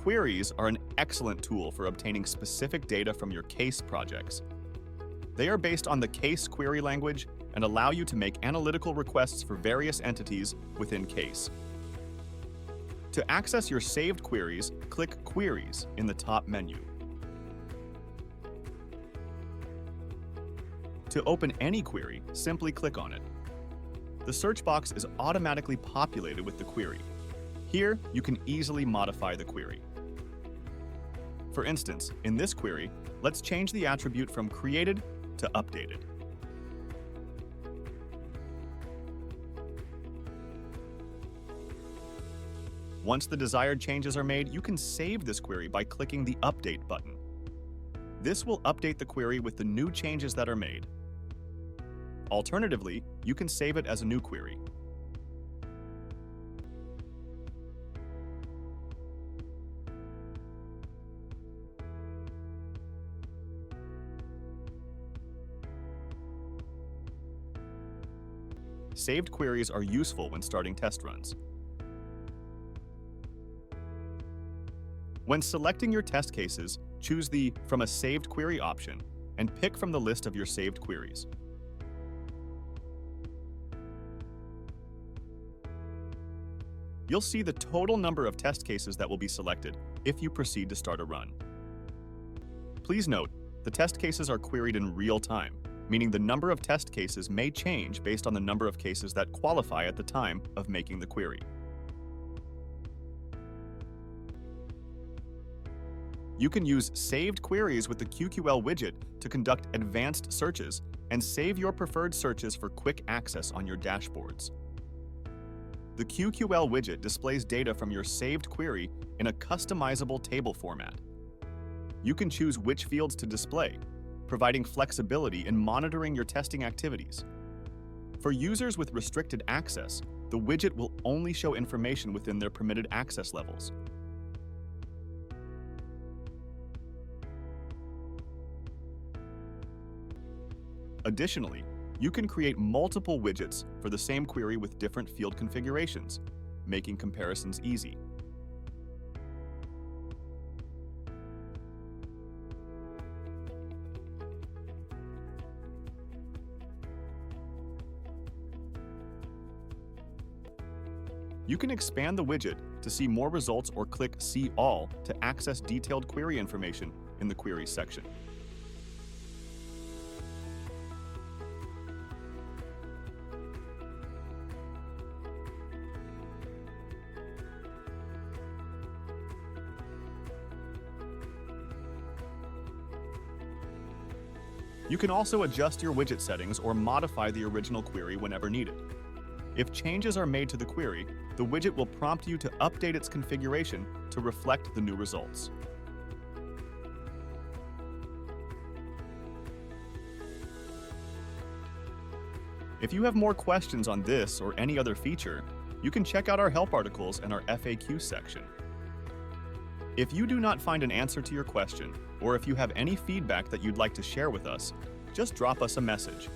Queries are an excellent tool for obtaining specific data from your Qase projects. They are based on the Qase query language and allow you to make analytical requests for various entities within Qase. To access your saved queries, click Queries in the top menu. To open any query, simply click on it. The search box is automatically populated with the query. Here, you can easily modify the query. For instance, in this query, let's change the attribute from created to updated. Once the desired changes are made, you can save this query by clicking the Update button. This will update the query with the new changes that are made. Alternatively, you can save it as a new query. Saved queries are useful when starting test runs. When selecting your test cases, choose the From a Saved Query option and pick from the list of your saved queries. You'll see the total number of test cases that will be selected if you proceed to start a run. Please note, the test cases are queried in real time, meaning the number of test cases may change based on the number of cases that qualify at the time of making the query. You can use saved queries with the QQL widget to conduct advanced searches and save your preferred searches for quick access on your dashboards. The QQL widget displays data from your saved query in a customizable table format. You can choose which fields to display, providing flexibility in monitoring your testing activities. For users with restricted access, the widget will only show information within their permitted access levels. Additionally, you can create multiple widgets for the same query with different field configurations, making comparisons easy. You can expand the widget to see more results or click See All to access detailed query information in the Queries section. You can also adjust your widget settings or modify the original query whenever needed. If changes are made to the query, the widget will prompt you to update its configuration to reflect the new results. If you have more questions on this or any other feature, you can check out our help articles in our FAQ section. If you do not find an answer to your question, or if you have any feedback that you'd like to share with us, just drop us a message.